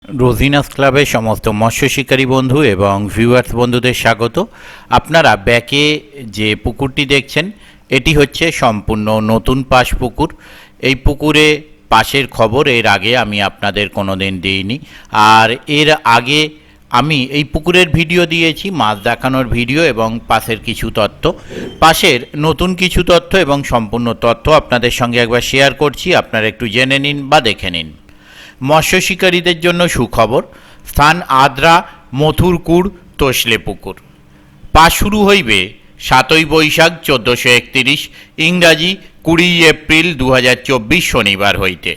রোজিনাস ক্লাবের সমস্ত মৎস্য শিকারী বন্ধু এবং ভিউয়ার্স বন্ধুদের স্বাগত। আপনারা ব্যাকে যে পুকুরটি দেখছেন এটি হচ্ছে সম্পূর্ণ নতুন পাশ পুকুর। এই পুকুরে পাশের খবর এর আগে আমি আপনাদের কোনো দিন দিইনি, আর এর আগে আমি এই পুকুরের ভিডিও দিয়েছি, মাছ দেখানোর ভিডিও এবং পাশের কিছু তথ্য। পাশের নতুন কিছু তথ্য এবং সম্পূর্ণ তথ্য আপনাদের সঙ্গে একবার শেয়ার করছি, আপনারা একটু জেনে নিন বা দেখে নিন। মৎস্য শিকারীদের জন্য সুখবর, স্থান আদ্রা, মথুরকুড়, তোসলে পুকুর। পাস শুরু হইবে 7ই বৈশাখ 1431 ইংরাজি 20 এপ্রিল 2024 শনিবার হইতে।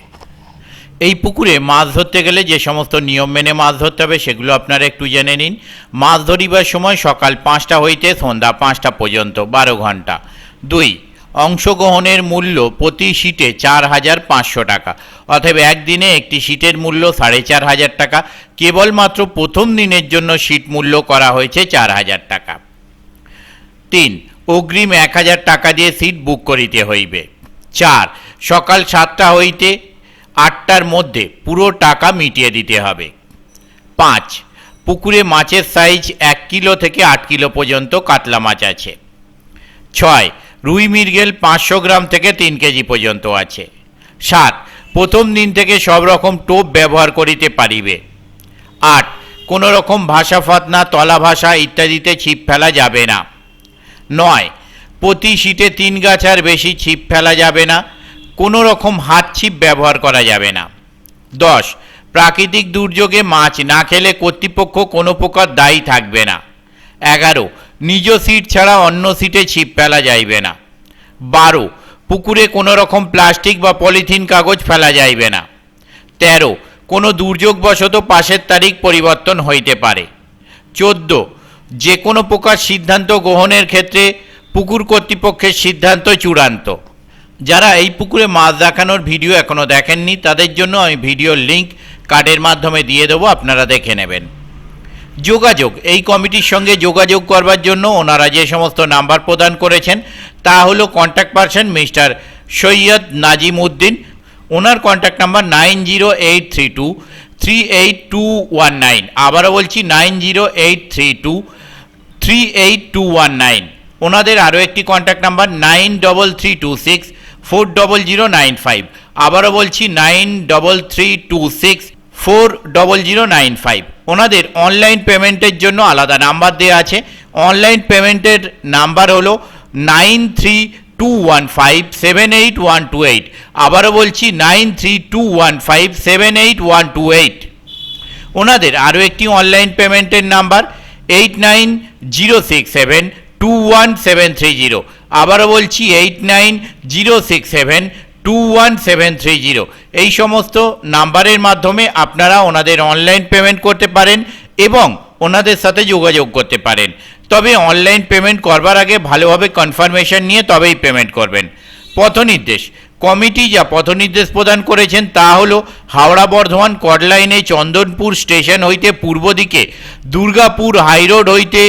এই পুকুরে মাছ ধরতে গেলে যে সমস্ত নিয়ম মেনে মাছ ধরতে হবে সেগুলো আপনারা একটু জেনে নিন। মাছ ধরিবার সময় সকাল 5টা হইতে সন্ধ্যা 5টা পর্যন্ত 12 ঘন্টা। 2. অংশগ্রহণের মূল্য প্রতি সিটে 4500 টাকা, অতএব একদিনে একটি সিটের মূল্য 4500 টাকা। কেবলমাত্র প্রথম দিনের জন্য সিট মূল্য করা হয়েছে 4000 টাকা। 3. অগ্রিম 1000 টাকা দিয়ে সিট বুক করিতে হইবে। 4. সকাল 7টা হইতে 8টার মধ্যে পুরো টাকা মিটিয়ে দিতে হবে। 5. পুকুরে মাছের সাইজ 1 কিলো থেকে 8 কিলো পর্যন্ত কাতলা মাছ আছে। 6. রুই মৃগেল 500 গ্রাম থেকে 3 কেজি পর্যন্ত আছে। 7. প্রথম দিন থেকে সব রকম টোপ ব্যবহার করিতে পারিবে। 8. কোনো রকম ভাষা ফাতনা, তলা ভাষা ইত্যাদিতে ছিপ ফেলা যাবে না। 9. প্রতি সিটে 3 গাছার বেশি ছিপ ফেলা যাবে না, কোনো রকম হাত ছিপ ব্যবহার করা যাবে না। 10. প্রাকৃতিক দুর্যোগে মাছ না খেলে কর্তৃপক্ষ কোনো প্রকার দায়ী থাকবে না। 11. নিজ সিট ছাড়া অন্য সিটে ছিপ ফেলা যাইবে না। 12. পুকুরে কোনো রকম প্লাস্টিক বা পলিথিন কাগজ ফেলা যাইবে না। 13. কোনো দুর্যোগবশত পাশের তারিখ পরিবর্তন হইতে পারে। 14. যে কোনো প্রকার সিদ্ধান্ত গ্রহণের ক্ষেত্রে পুকুর কর্তৃপক্ষের সিদ্ধান্ত চূড়ান্ত। যারা এই পুকুরে মাছ দেখানোর ভিডিও এখনও দেখেননি তাদের জন্য আমি ভিডিওর লিঙ্ক কার্ডের মাধ্যমে দিয়ে দেবো, আপনারা দেখে নেবেন। যোগাযোগ, এই কমিটির সঙ্গে যোগাযোগ করবার জন্য ওনারা যে সমস্ত নাম্বার প্রদান করেছেন তা হলো contact person mister Syed Nazim Uddin, ওনার কন্ট্যাক্ট নাম্বার 9083238219। আবারও বলছি 9083238219। ওনাদের আরও একটি কন্ট্যাক্ট নাম্বার 9332640095। আবারও বলছি 9332640095। ওনাদের অনলাইন পেমেন্টের জন্য আলাদা নাম্বার দেওয়া আছে। অনলাইন পেমেন্টের নাম্বার হলো 9321578128। আবারও বলছি 9321578128। ওনাদের আরও একটি অনলাইন পেমেন্টের নাম্বার 8906721730। আবারও বলছি 8906721730। এই সমস্ত নাম্বারের মাধ্যমে আপনারা ওনাদের অনলাইন পেমেন্ট করতে পারেন এবং ওনাদের সাথে যোগাযোগ করতে পারেন। তবে অনলাইন পেমেন্ট করবার আগে ভালোভাবে কনফার্মেশন নিয়ে তবেই পেমেন্ট করবেন। পথনির্দেশ, কমিটি যা পথনির্দেশ প্রদান করেছেন তা হলো হাওড়া বর্ধমান কড লাইনে চন্দনপুর স্টেশন হইতে পূর্ব দিকে দুর্গাপুর হাইরোড হইতে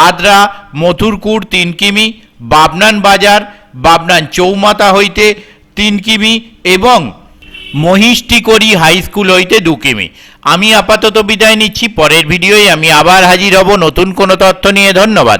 আদ্রা মথুরকুড় 3 কিমি, বাবনান বাজার বাবনান চৌমাথা হইতে 3 কিমি এবং মহিষটিকরি হাই স্কুল হইতে 2 কিমি। আমি আপাতত বিদায় নিচ্ছি, পরের ভিডিওয় আমি আবার হাজির হব নতুন কোনো তথ্য নিয়ে। ধন্যবাদ।